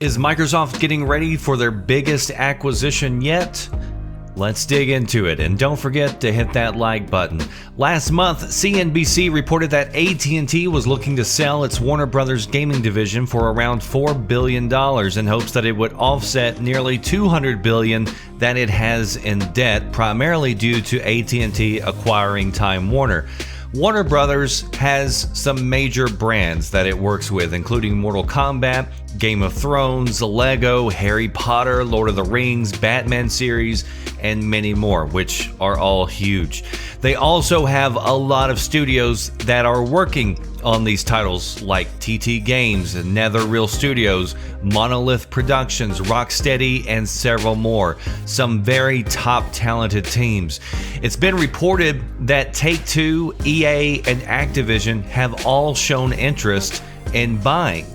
Is Microsoft getting ready for their biggest acquisition yet? Let's dig into it, and don't forget to hit that like button. Last month, CNBC reported that AT&T was looking to sell its Warner Bros. Gaming division for around $4 billion in hopes that it would offset nearly $200 billion that it has in debt, primarily due to AT&T acquiring Time Warner. Warner Brothers has some major brands that it works with, including Mortal Kombat, Game of Thrones, Lego, Harry Potter, Lord of the Rings, Batman series, and many more, which are all huge. They also have a lot of studios that are working on these titles, like TT Games, NetherReal Studios, Monolith Productions, Rocksteady, and several more. Some very top talented teams. It's been reported that Take-Two, EA, and Activision have all shown interest in buying.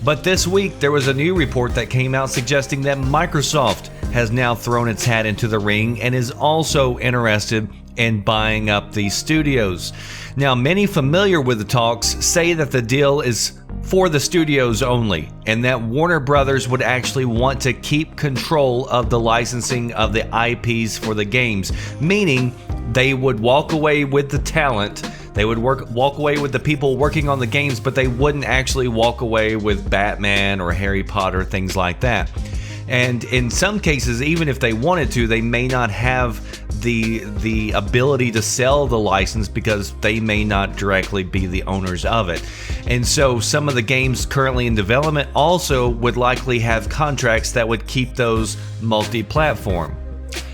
But this week, there was a new report that came out suggesting that Microsoft has now thrown its hat into the ring and is also interested in buying up these studios. Now, many familiar with the talks say that the deal is for the studios only, and that Warner Brothers would actually want to keep control of the licensing of the IPs for the games, meaning they would walk away with the talent. They would walk away with the people working on the games, but they wouldn't actually walk away with Batman or Harry Potter, things like that. And in some cases, even if they wanted to, they may not have the ability to sell the license because they may not directly be the owners of it. And so some of the games currently in development also would likely have contracts that would keep those multi-platform.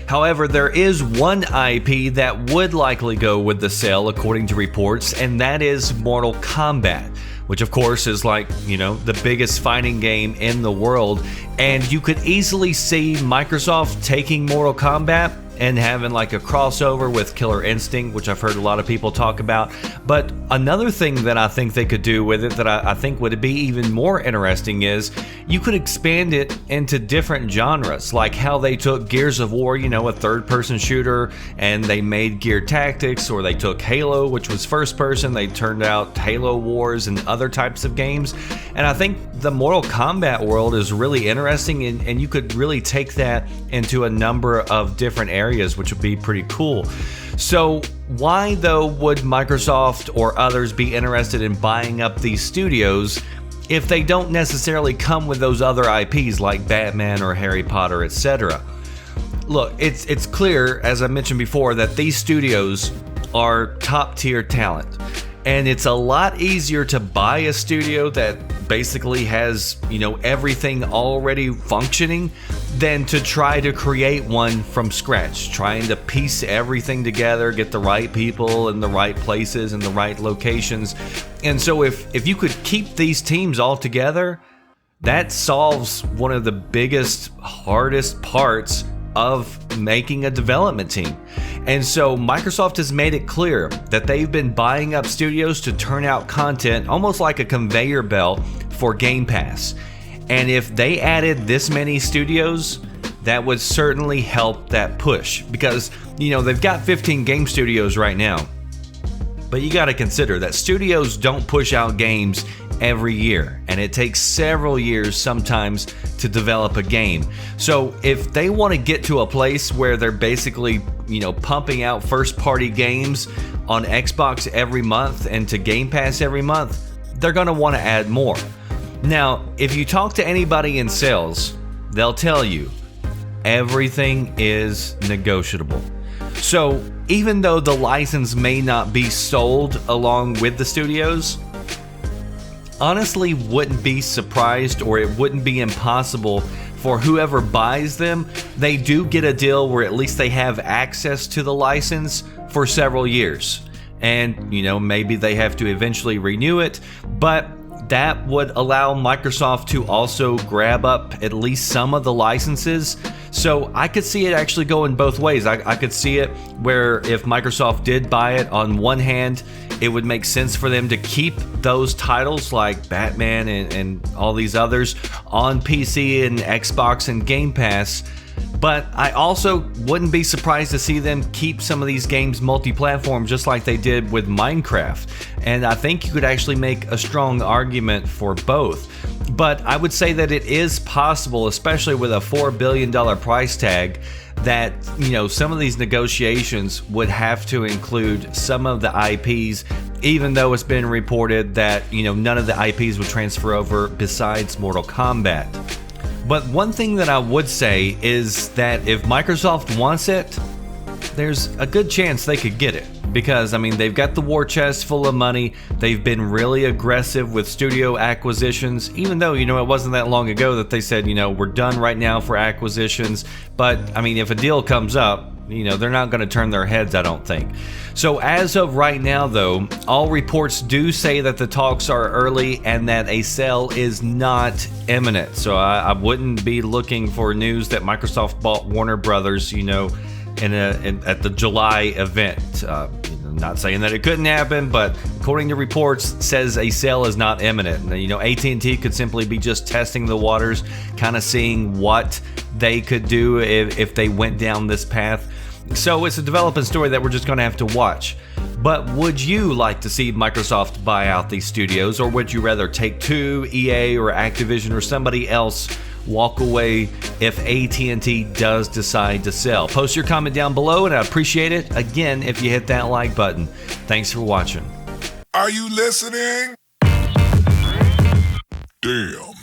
However, there is one IP that would likely go with the sale according to reports, and that is Mortal Kombat, which of course is like, the biggest fighting game in the world. And you could easily see Microsoft taking Mortal Kombat and having like a crossover with Killer Instinct, which I've heard a lot of people talk about. But another thing that I think they could do with it that I think would be even more interesting is you could expand it into different genres, like how they took Gears of War, a third-person shooter, and they made Gear Tactics, or they took Halo, which was first-person, they turned out Halo Wars and other types of games. And I think the Mortal Kombat world is really interesting, and you could really take that into a number of different areas, which would be pretty cool. So why though would Microsoft or others be interested in buying up these studios if they don't necessarily come with those other IPs like Batman or Harry Potter, etc.? Look, it's clear, as I mentioned before, that these studios are top tier talent. And it's a lot easier to buy a studio that basically has, everything already functioning than to try to create one from scratch, trying to piece everything together, get the right people in the right places and the right locations. And so if you could keep these teams all together, that solves one of the biggest, hardest parts of making a development team. And so Microsoft has made it clear that they've been buying up studios to turn out content almost like a conveyor belt for Game Pass. And if they added this many studios, that would certainly help that push, because they've got 15 game studios right now. But you got to consider that studios don't push out games every year, and it takes several years sometimes to develop a game. So if they want to get to a place where they're basically, pumping out first-party games on Xbox every month and to Game Pass every month, they're going to want to add more. Now, if you talk to anybody in sales, they'll tell you everything is negotiable. So even though the license may not be sold along with the studios, honestly wouldn't be surprised, or it wouldn't be impossible for whoever buys them. They do get a deal where at least they have access to the license for several years. And, maybe they have to eventually renew it, but that would allow Microsoft to also grab up at least some of the licenses. So I could see it actually going both ways. I could see it where if Microsoft did buy it, on one hand, it would make sense for them to keep those titles like Batman and all these others on PC and Xbox and Game Pass. But I also wouldn't be surprised to see them keep some of these games multi-platform just like they did with Minecraft. And I think you could actually make a strong argument for both. But I would say that it is possible, especially with a $4 billion price tag, that, you know, some of these negotiations would have to include some of the IPs, even though it's been reported that, you know, none of the IPs would transfer over besides Mortal Kombat. But one thing that I would say is that if Microsoft wants it, there's a good chance they could get it. Because, I mean, they've got the war chest full of money. They've been really aggressive with studio acquisitions, even though, you know, it wasn't that long ago that they said, you know, we're done right now for acquisitions. But, I mean, if a deal comes up, you know, they're not going to turn their heads, I don't think. So as of right now, though, all reports do say that the talks are early and that a sale is not imminent. So I wouldn't be looking for news that Microsoft bought Warner Brothers, you know, at the July event. Not saying that it couldn't happen, but according to reports, says a sale is not imminent. You know, AT&T could simply be just testing the waters, kind of seeing what they could do if they went down this path. So it's a developing story that we're just going to have to watch. But would you like to see Microsoft buy out these studios, or would you rather Take-Two, EA, or Activision, or somebody else walk away if AT&T does decide to sell? Post your comment down below, and I appreciate it, again, if you hit that like button. Thanks for watching. Are you listening? Damn.